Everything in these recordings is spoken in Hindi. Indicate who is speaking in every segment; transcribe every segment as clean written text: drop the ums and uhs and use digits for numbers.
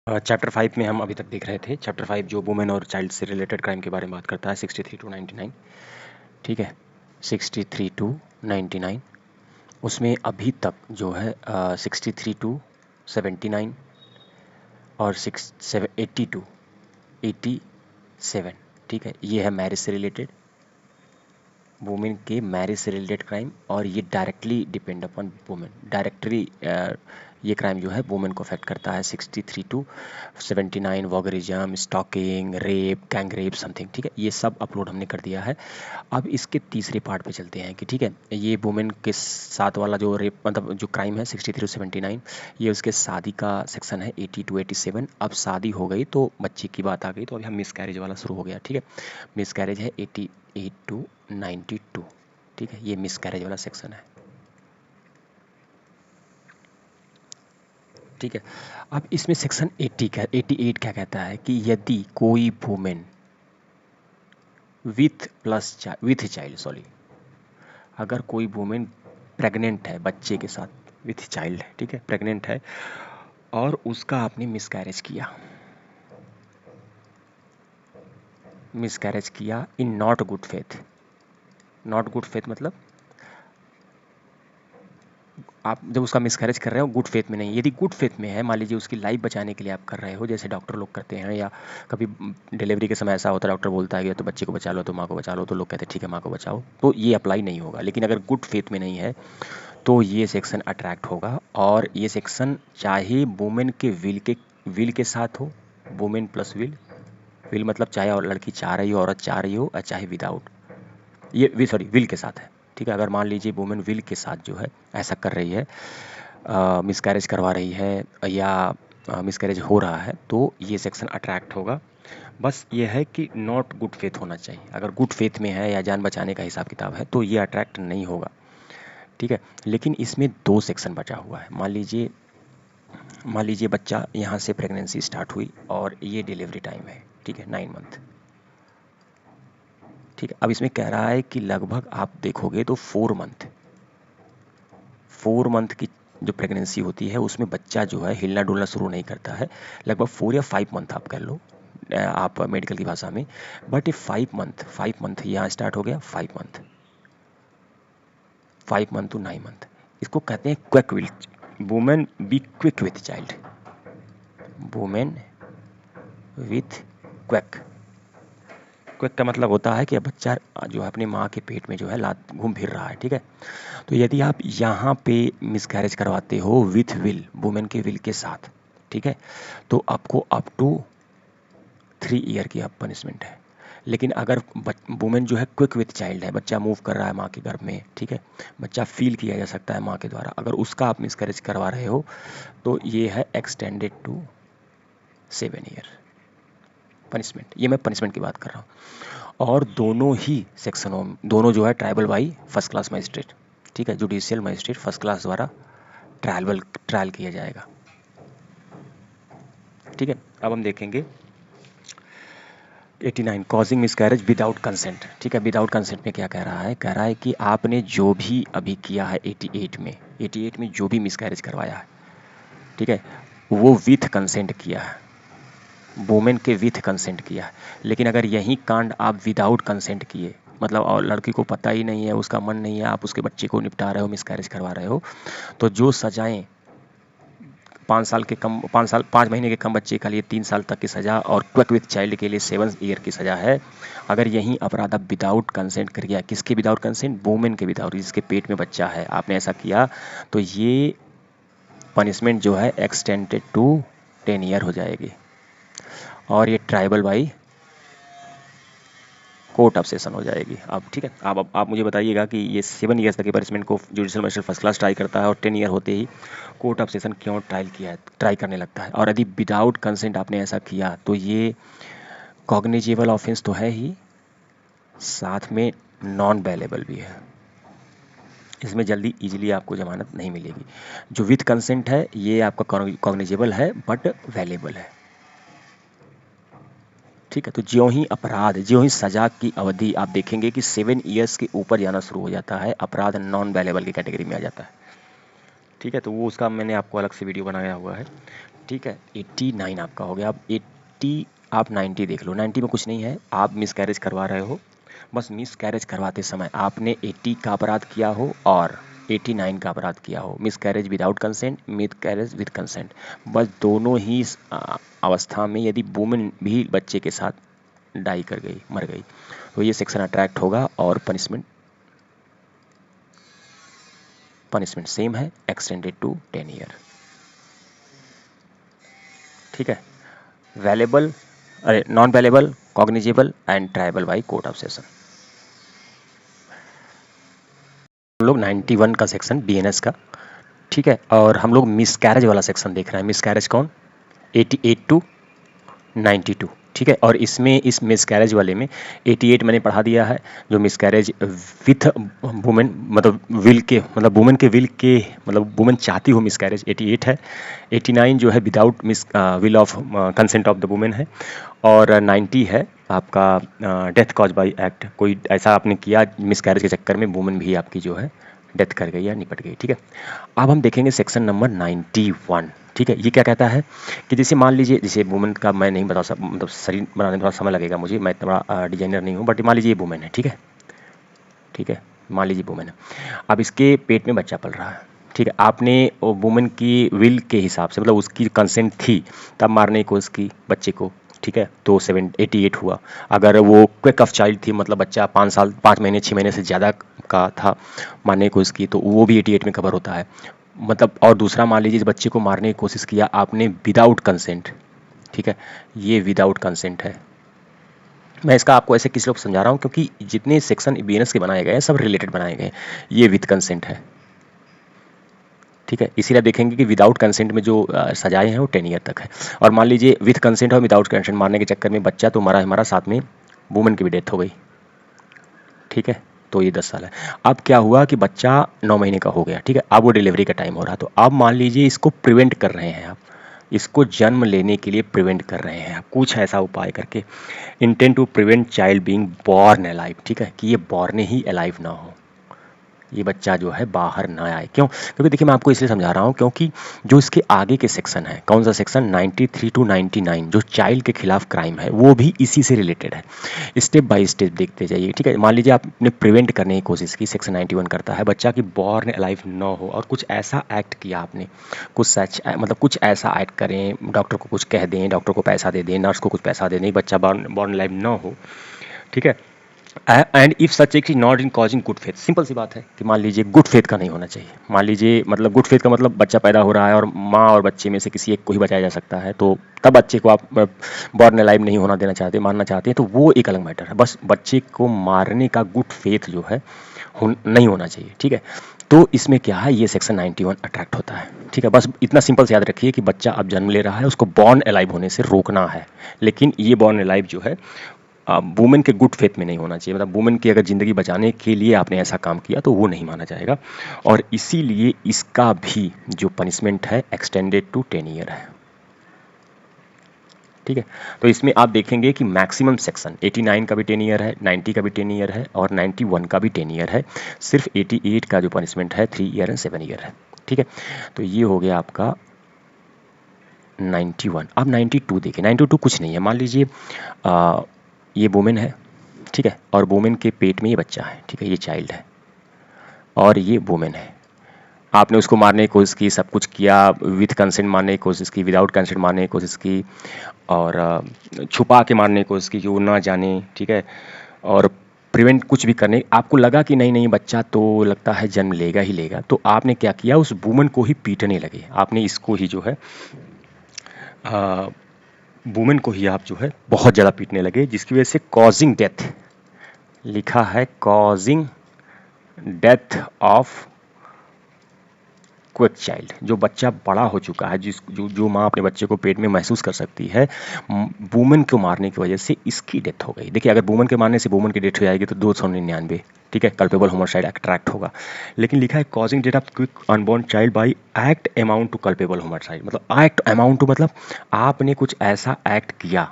Speaker 1: चैप्टर 5 में हम अभी तक देख रहे थे। चैप्टर 5 जो वुमेन और चाइल्ड से रिलेटेड क्राइम के बारे में बात करता है, 63 टू 99। ठीक है, 63 टू 99 उसमें अभी तक जो है 63 टू 79 और 80 टू 87। ठीक है, ये है मैरिज से रिलेटेड, वुमेन के मैरिज से रिलेटेड क्राइम, और ये directly depend upon women. Directly ये क्राइम जो है वुमेन को अफेक्ट करता है। 63 to 79 voyeurism, stalking, rape, gang rape, something. ठीक है, ये सब अपलोड हमने कर दिया है। अब इसके तीसरे पार्ट पे चलते हैं कि ठीक है, ये वुमेन के साथ वाला जो रेप मतलब जो क्राइम है 63 टू 79, ये उसके शादी का सेक्शन है 80 टू 87। अब शादी हो गई तो बच्चे की बात आ गई, तो अभी हम मिसकैरेज वाला शुरू हो गया। ठीक है, मिसकैरेज है 88 टू 92। ठीक है, ये मिसकैरेज वाला सेक्शन है। ठीक है, अब इसमें सेक्शन 88 क्या कहता है कि यदि कोई वुमेन विथ चाइल्ड, सॉरी, अगर कोई वुमेन प्रेग्नेंट है बच्चे के साथ, विथ चाइल्ड है, ठीक है, प्रेग्नेंट है, और उसका आपने मिसकैरेज किया in not good faith. Not good faith मतलब आप जब उसका मिसकैरेज कर रहे हो गुड फेथ में नहीं। यदि गुड फेथ में है, मान लीजिए उसकी लाइफ बचाने के लिए आप कर रहे हो, जैसे डॉक्टर लोग करते हैं, या कभी डिलीवरी के समय ऐसा होता है डॉक्टर बोलता है कि तो बच्चे को बचा लो, तो माँ को बचा लो, तो लोग कहते हैं ठीक है माँ को बचाओ, तो ये अप्लाई नहीं होगा। लेकिन अगर गुड फेथ में नहीं है तो ये सेक्शन अट्रैक्ट होगा। और ये सेक्शन चाहे वुमेन के विल के साथ हो, वुमेन प्लस विल मतलब चाहे और लड़की चाह रही हो, औरत चाह रही हो, और चाहे विदाउट, ये सॉरी विल के साथ है। ठीक है, अगर मान लीजिए वुमेन विल के साथ जो है ऐसा कर रही है, मिसकैरेज करवा रही है, या मिसकैरेज हो रहा है, तो ये सेक्शन अट्रैक्ट होगा। बस ये है कि नॉट गुड फेथ होना चाहिए। अगर गुड फेथ में है या जान बचाने का हिसाब किताब है तो ये अट्रैक्ट नहीं होगा। ठीक है, लेकिन इसमें 2 सेक्शन बचा हुआ है। मान लीजिए बच्चा यहाँ से प्रेगनेंसी स्टार्ट हुई और ये डिलीवरी टाइम है, ठीक है, 9 मंथ। ठीक है, अब इसमें कह रहा है कि लगभग आप देखोगे तो 4 मंथ की जो प्रेगनेंसी होती है उसमें बच्चा जो है हिलना डुलना शुरू नहीं करता है। लगभग 4 या 5 मंथ आप कर लो, आप मेडिकल की भाषा में। बट ये 5 मंथ यहाँ स्टार्ट हो गया, 5 मंथ टू 9 मंथ, इसको कहते हैं quick will. Women be quick with child, women with quick. Quick का मतलब होता है कि बच्चा जो है अपनी माँ के पेट में जो है लात घूम फिर रहा है। ठीक है, तो यदि आप यहाँ पे मिसकैरेज करवाते हो विथ विल, वुमेन के विल के साथ, ठीक है, तो आपको अप टू 3 ईयर की आप पनिशमेंट है। लेकिन अगर वुमेन जो है क्विक विथ चाइल्ड है, बच्चा मूव कर रहा है माँ के गर्भ में, ठीक है, बच्चा फील किया जा सकता है माँ के द्वारा, अगर उसका आप मिसकैरेज करवा रहे हो तो ये है एक्सटेंडेड टू 7 ईयर पनिशमेंट। ये मैं पनिशमेंट की बात कर रहा हूँ। और दोनों ही सेक्शनों, दोनों जो है tribal by first class magistrate. ठीक है, जुडिशियल मजिस्ट्रेट फर्स्ट क्लास द्वारा ट्रायल किया जाएगा। ठीक है, अब हम देखेंगे 89 कॉजिंग मिसकैरेज विदाउट कंसेंट। ठीक है, विदाउट कंसेंट में क्या कह रहा है? कह रहा है कि आपने जो भी अभी किया है 88 में जो भी मिसकैरेज करवाया है, ठीक है, वो विथ कंसेंट किया है, वुमेन के विथ कंसेंट किया है। लेकिन अगर यही कांड आप विदाउट कंसेंट किए, मतलब और लड़की को पता ही नहीं है, उसका मन नहीं है, आप उसके बच्चे को निपटा रहे हो, मिसकैरेज करवा रहे हो, तो जो सजाएं 5 महीने के कम बच्चे के लिए 3 साल तक की सज़ा, और क्विक विथ चाइल्ड के लिए 7 ईयर की सज़ा है। अगर यही अपराध आप विदाउट कंसेंट कर किया, किसके विदाउट कंसेंट? वुमेन के विदाउट, जिसके पेट में बच्चा है, आपने ऐसा किया, तो ये पनिशमेंट जो है एक्सटेंडेड टू 10 ईयर हो जाएगी। और ये tribal by court of session हो जाएगी। अब ठीक है, आप मुझे बताइएगा कि ये 7 ईयर्स तक के पनिशमेंट को judicial magistrate first class try करता है, और 10 ईयर होते ही कोर्ट ऑफ सेशन क्यों ट्राई करने लगता है? और यदि विदाउट कंसेंट आपने ऐसा किया तो ये कॉग्निजेबल ऑफेंस तो है ही, साथ में नॉन बेलेबल भी है। इसमें जल्दी इजीली आपको जमानत नहीं मिलेगी। जो विथ कंसेंट है ये आपका कॉग्निजेबल है बट वेलेबल है। ठीक है, तो ज्यों ही सजा की अवधि आप देखेंगे कि 7 ईयर्स के ऊपर जाना शुरू हो जाता है, अपराध नॉन वेलेबल की कैटेगरी में आ जाता है। ठीक है, तो वो उसका मैंने आपको अलग से वीडियो बनाया हुआ है। ठीक है, 89 आपका हो गया। अब 80 आप 90 देख लो। 90 में कुछ नहीं है, आप मिस कैरेज करवा रहे हो। बस मिस कैरेज करवाते समय आपने 80 का अपराध किया हो और 89 का अपराध किया हो। Miss carriage without consent, miss carriage with consent, बस दोनों ही अवस्था में यदि वुमेन भी बच्चे के साथ डाई कर गई, मर गई, तो ये सेक्शन अट्रैक्ट होगा और पनिशमेंट सेम है, एक्सटेंडेड टू 10 ईयर। ठीक है, वैलेबल, अरे non valuable, cognizable and tribal by court of session. हम लोग 91 का सेक्शन बीएनएस का, ठीक है, और हम लोग मिसकैरेज वाला सेक्शन देख रहे हैं। मिसकैरेज कौन? 88 टू 92, ठीक है। और इसमें इस मिसकैरेज वाले में 88 मैंने पढ़ा दिया है, जो मिसकैरेज विथ वुमेन, मतलब विल के, मतलब वुमेन के विल के, मतलब वुमेन चाहती हो मिसकैरेज, 88 है। 89 जो है without miss will of consent of the women है। और 90 है आपका डेथ कॉज बाय एक्ट, कोई ऐसा आपने किया मिसकैरेज के चक्कर में वुमेन भी आपकी जो है डेथ कर गई या निपट गई, ठीक है। अब हम देखेंगे सेक्शन नंबर 91, ठीक है। ये क्या कहता है कि जैसे मान लीजिए, जैसे वुमेन का मैं नहीं बता सकता, मतलब शरीर बनाने में थोड़ा समय लगेगा मुझे, मैं थोड़ा डिजाइनर नहीं हूँ, बट मान लीजिए ये वुमेन है, ठीक है, ठीक है, मान लीजिए वुमेन है। अब इसके पेट में बच्चा पल रहा है, ठीक है। आपने वुमेन की विल के हिसाब से, मतलब उसकी कंसेंट थी तब मारने को उसकी बच्चे को, ठीक है, तो 88 हुआ। अगर वो क्विक ऑफ चाइल्ड थी, मतलब बच्चा 5 साल 5 महीने 6 महीने से ज़्यादा का था मारने को उसकी, तो वो भी 88 में कवर होता है, मतलब। और दूसरा मान लीजिए इस बच्चे को मारने की कोशिश किया आपने विदाउट कंसेंट, ठीक है, ये विदाउट कंसेंट है। मैं इसका आपको ऐसे किसी लोग समझा रहा हूँ क्योंकि जितने सेक्शन बीएनएस के बनाए गए हैं सब रिलेटेड बनाए गए हैं। ये विद कंसेंट है, ठीक है। इसीलिए देखेंगे कि विदाउट कंसेंट में जो सजाएं हैं वो 10 ईयर तक है। और मान लीजिए विद कंसेंट और विदाउट कंसेंट मारने के चक्कर में बच्चा तो मरा, हमारा साथ में वुमन की भी डेथ हो गई, ठीक है, तो ये 10 साल है। अब क्या हुआ कि बच्चा 9 महीने का हो गया, ठीक है, अब वो डिलीवरी का टाइम हो रहा, तो अब मान लीजिए इसको प्रिवेंट कर रहे हैं आप, इसको जन्म लेने के लिए प्रिवेंट कर रहे हैं आप कुछ ऐसा उपाय करके। Intent to prevent child being born alive, ठीक है, कि ये बॉर्न ही अलाइव ना हो, ये बच्चा जो है बाहर ना आए। क्यों? क्योंकि देखिए मैं आपको इसलिए समझा रहा हूँ क्योंकि जो इसके आगे के सेक्शन है, कौन सा सेक्शन, 93 टू 99, जो चाइल्ड के खिलाफ क्राइम है, वो भी इसी से रिलेटेड है। स्टेप बाय स्टेप देखते जाइए, ठीक है। मान लीजिए आपने प्रिवेंट करने की कोशिश की, सेक्शन 91 करता है बच्चा की बॉर्न अलाइव ना हो, और कुछ ऐसा एक्ट किया आपने, कुछ सच, मतलब कुछ ऐसा एक्ट करें, डॉक्टर को कुछ कह दें, डॉक्टर को पैसा दे दें, नर्स को कुछ पैसा दे दें, बच्चा बॉर्न अलाइव ना हो, ठीक है। And if such act is not in causing good faith, simple सी बात है कि मान लीजिए गुड फेथ का नहीं होना चाहिए। मान लीजिए, मतलब गुड फेथ का मतलब बच्चा पैदा हो रहा है और माँ और बच्चे में से किसी एक को ही बचाया जा सकता है, तो तब बच्चे को आप बॉर्न अलाइव नहीं होना देना चाहते, मारना चाहते हैं, तो वो एक अलग मैटर है। बस बच्चे को मारने का गुड फेथ जो है नहीं होना चाहिए, ठीक है। तो इसमें क्या है, ये सेक्शन 91 अट्रैक्ट होता है, ठीक है। बस इतना सिंपल से याद रखिए कि बच्चा अब जन्म ले रहा है, उसको बॉर्न अलाइव होने से रोकना है, लेकिन ये बॉर्न अलाइव जो है वुमेन के गुड फेथ में नहीं होना चाहिए, मतलब वुमेन की अगर ज़िंदगी बचाने के लिए आपने ऐसा काम किया तो वो नहीं माना जाएगा। और इसीलिए इसका भी जो पनिशमेंट है एक्सटेंडेड टू 10 ईयर है, ठीक है। तो इसमें आप देखेंगे कि मैक्सिमम सेक्शन 89 का भी 10 ईयर है, 90 का भी 10 ईयर है और 91 का भी 10 ईयर है। सिर्फ 88 का जो पनिशमेंट है 3 ईयर एंड 7 ईयर है, ठीक है। तो ये हो गया आपका 91। अब 92 देखिए, 92 कुछ नहीं है। मान लीजिए ये वुमेन है, ठीक है, और वुमेन के पेट में ये बच्चा है, ठीक है, ये चाइल्ड है और ये वुमेन है। आपने उसको मारने की कोशिश की, सब कुछ किया, विथ कंसेंट मारने की कोशिश की, विदाउट कंसेंट मारने की कोशिश की, और छुपा के मारने की कोशिश की कि वो ना जाने, ठीक है, और प्रिवेंट कुछ भी करने, आपको लगा कि नहीं नहीं बच्चा तो लगता है जन्म लेगा ही लेगा, तो आपने क्या किया, उस वुमन को ही पीटने लगे। आपने इसको ही जो है वुमेन को ही आप जो है बहुत ज़्यादा पीटने लगे, जिसकी वजह से कॉजिंग डेथ, लिखा है causing death of quick child, जो बच्चा बड़ा हो चुका है, जो माँ अपने बच्चे को पेट में महसूस कर सकती है, वुमेन को मारने की वजह से इसकी डेथ हो गई। देखिए अगर वुमेन के मारने से वुमेन की डेथ हो जाएगी तो 299, ठीक है, कल्पेबल होमोसाइड अट्रैक्ट होगा। लेकिन लिखा है causing death of quick unborn child by act amount to culpable homicide, मतलब एक्ट अमाउंट टू, मतलब आपने कुछ ऐसा एक्ट किया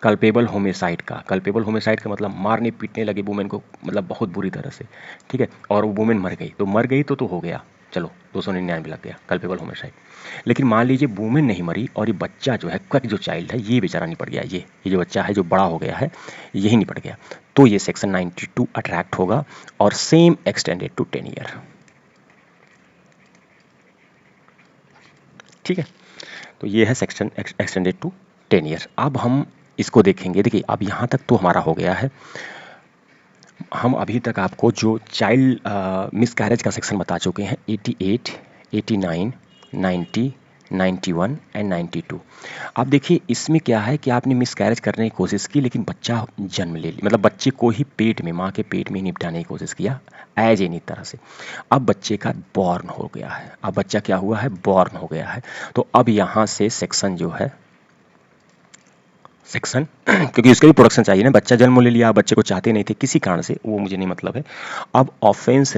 Speaker 1: कल्पेबल होमिसाइड का। कल्पेबल होमिसाइड का मतलब मारने पीटने लगे वुमेन को, मतलब बहुत बुरी तरह से, ठीक है, और वो वुमेन मर गई, तो मर गई तो हो गया, चलो 299 लग गया, कल्पेबल होमिसाइड। लेकिन मान लीजिए वुमेन नहीं मरी और ये बच्चा जो है, क्विक जो चाइल्ड है, ये बेचारा निपट गया, ये जो बच्चा है जो बड़ा हो गया है, यही निपट गया, तो ये सेक्शन 92 अट्रैक्ट होगा और सेम एक्सटेंडेड टू 10 ईयर। ठीक है, तो ये है सेक्शन एक्सटेंडेड टू 10 ईयर। अब हम इसको देखेंगे। देखिए अब यहाँ तक तो हमारा हो गया है। हम अभी तक आपको जो चाइल्ड मिसकैरेज का सेक्शन बता चुके हैं, 88, 89, 90, 91 एंड 92। अब देखिए इसमें क्या है कि आपने मिसकैरेज करने की कोशिश की लेकिन बच्चा जन्म ले लिया, मतलब बच्चे को ही पेट में, माँ के पेट में निपटाने की कोशिश किया एज एनी तरह से। अब बच्चे का बॉर्न हो गया है, अब बच्चा क्या हुआ है, बॉर्न हो गया है। तो अब यहाँ से सेक्शन जो है, सेक्शन क्योंकि उसका भी प्रोडक्शन चाहिए ना, बच्चा जन्म ले लिया, बच्चे को चाहते नहीं थे किसी कारण से, वो मुझे नहीं मतलब है। अब ऑफेंस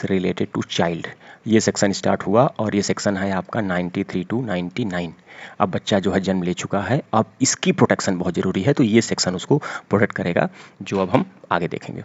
Speaker 1: रिलेटेड टू चाइल्ड, ये सेक्शन स्टार्ट हुआ और ये सेक्शन है आपका 93 टू 99। अब बच्चा जो है जन्म ले चुका है, अब इसकी प्रोटेक्शन बहुत ज़रूरी है, तो ये सेक्शन उसको प्रोटेक्ट करेगा, जो अब हम आगे देखेंगे।